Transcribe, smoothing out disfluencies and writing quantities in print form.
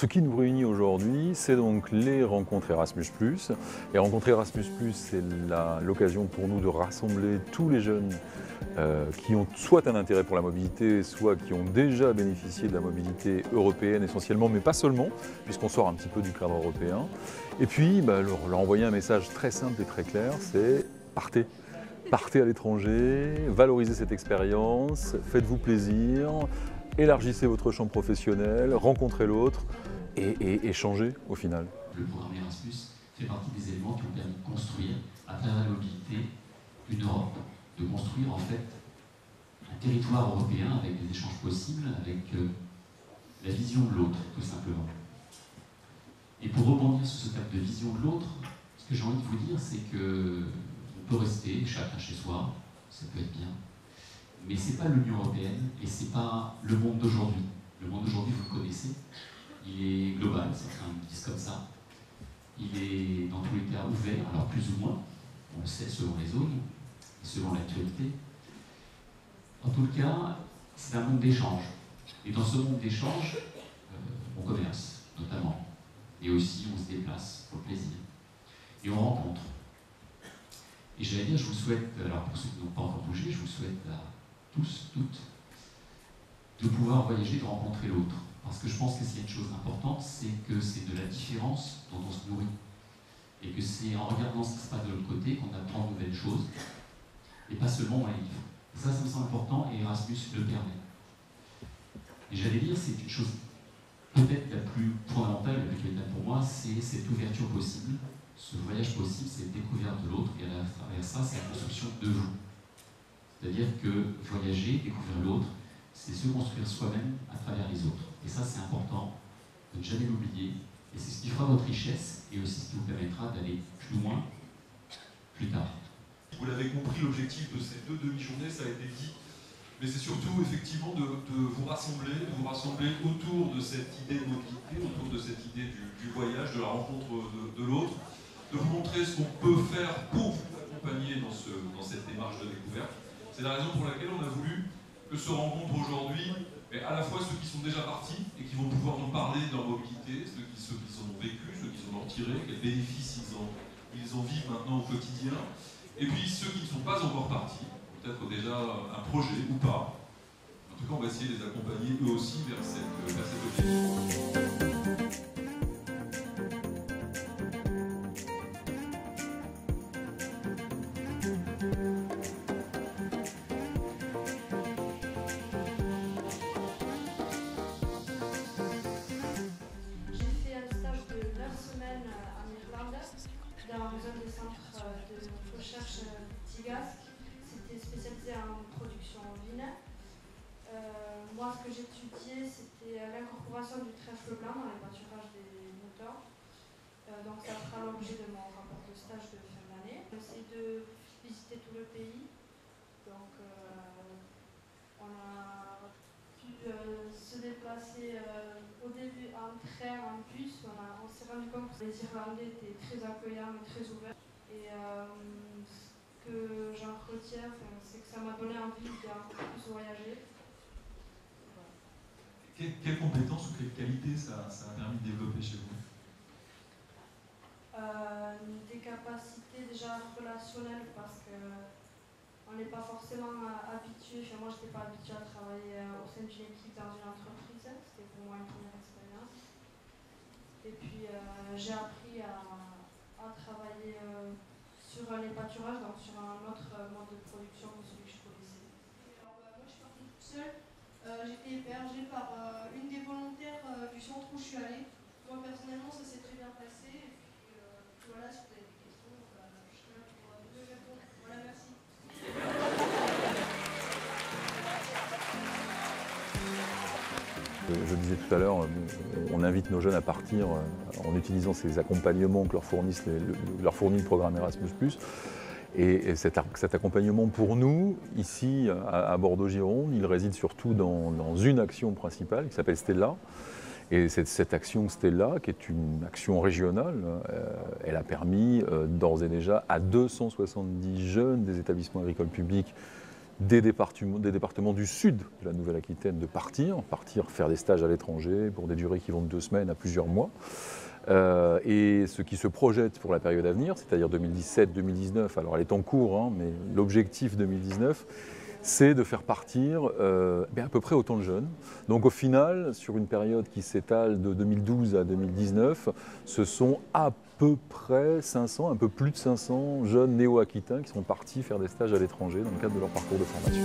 ce qui nous réunit aujourd'hui, c'est donc les rencontres Erasmus+. Les rencontres Erasmus+, c'est l'occasion pour nous de rassembler tous les jeunes qui ont soit un intérêt pour la mobilité, soit qui ont déjà bénéficié de la mobilité européenne essentiellement, mais pas seulement, puisqu'on sort un petit peu du cadre européen. Et puis, leur envoyer un message très simple et très clair, c'est partez. Partez à l'étranger, valorisez cette expérience, faites-vous plaisir, élargissez votre champ professionnel, rencontrez l'autre et échangez au final. Le programme Erasmus fait partie des éléments qui ont permis de construire, à travers la mobilité, une Europe, de construire en fait un territoire européen avec des échanges possibles, avec la vision de l'autre, tout simplement. Et pour rebondir sur ce type de vision de l'autre, ce que j'ai envie de vous dire, c'est que on peut rester chacun chez soi, ça peut être bien, mais ce n'est pas l'Union européenne et ce n'est pas le monde d'aujourd'hui. Le monde d'aujourd'hui, vous le connaissez, il est global, certains le disent comme ça. Il est dans tous les cas ouvert, alors plus ou moins, on le sait selon les zones et selon l'actualité. En tout cas, c'est un monde d'échange. Et dans ce monde d'échange, on commerce, notamment. Et aussi, on se déplace pour le plaisir. Et on rencontre. Et j'allais dire, je vous souhaite, alors pour ceux qui n'ont pas encore bougé, je vous souhaite à tous, toutes, de pouvoir voyager, de rencontrer l'autre. Parce que je pense que s'il y a une chose importante, c'est que c'est de la différence dont on se nourrit. Et que c'est en regardant ce qui se passe de l'autre côté qu'on apprend de nouvelles choses. Et pas seulement dans les livres. Ça me semble important et Erasmus le permet. Et j'allais dire, c'est une chose peut-être la plus fondamentale, la plus étape pour moi, c'est cette ouverture possible. Ce voyage possible, cette découverte de l'autre, et à travers ça, c'est la construction de vous. C'est-à-dire que voyager, découvrir l'autre, c'est se construire soi-même à travers les autres. Et ça, c'est important de ne jamais l'oublier. Et c'est ce qui fera votre richesse, et aussi ce qui vous permettra d'aller plus loin, plus tard. Vous l'avez compris, l'objectif de ces deux demi-journées, ça a été dit, mais c'est surtout effectivement de vous rassembler autour de cette idée de mobilité, autour de cette idée du voyage, de la rencontre de l'autre, de vous montrer ce qu'on peut faire pour vous accompagner dans cette démarche de découverte. C'est la raison pour laquelle on a voulu que se rencontrent aujourd'hui à la fois ceux qui sont déjà partis et qui vont pouvoir nous parler de leur mobilité, ceux qui en ont vécu, ceux qui en ont tiré, quels bénéfices ils en vivent maintenant au quotidien, et puis ceux qui ne sont pas encore partis, peut-être déjà un projet ou pas. En tout cas, on va essayer de les accompagner eux aussi vers cet objectif. Dans un des centres de recherche Tigasque, c'était spécialisé en production vinaigre. Moi, ce que j'étudiais, c'était l'incorporation du trèfle blanc dans les pâturages des moutons. Donc ça sera l'objet de mon rapport de stage de fin d'année. C'est de visiter tout le pays. Donc on a pu se déplacer au début en train, en bus. On s'est rendu compte que les Irlandais étaient très accueillants et très ouverts. Et ce que j'en retiens, c'est que ça m'a donné envie d'encore plus voyager. Voilà. Quelles compétences ou quelles qualités ça a permis de développer chez vous? Des capacités déjà relationnelles parce que on n'est pas forcément habitué, enfin, moi je n'étais pas habituée à travailler au sein d'une équipe dans une entreprise, c'était pour moi une première expérience. Et puis j'ai appris à travailler sur les pâturages, donc sur un autre mode de production que celui que je connaissais. Alors, moi je suis partie toute seule, j'étais hébergée par une des volontaires du centre où je suis allée. Moi personnellement ça s'est très bien passé, et puis voilà, si vous avez des questions, je suis là pour vous répondre. Voilà, merci. Je disais tout à l'heure, on invite nos jeunes à partir en utilisant ces accompagnements que leur fournit le programme Erasmus+. Et cet accompagnement pour nous, ici à Bordeaux-Gironde, il réside surtout dans une action principale qui s'appelle Stella. Et cette action Stella, qui est une action régionale, elle a permis d'ores et déjà à 270 jeunes des établissements agricoles publics des départements du sud de la Nouvelle-Aquitaine de partir faire des stages à l'étranger pour des durées qui vont de 2 semaines à plusieurs mois. Et ce qui se projette pour la période à venir, c'est-à-dire 2017-2019, alors elle est en cours, hein, mais l'objectif 2019, c'est de faire partir à peu près autant de jeunes. Donc au final, sur une période qui s'étale de 2012 à 2019, ce sont à peu près 500, un peu plus de 500 jeunes néo-aquitains qui sont partis faire des stages à l'étranger dans le cadre de leur parcours de formation.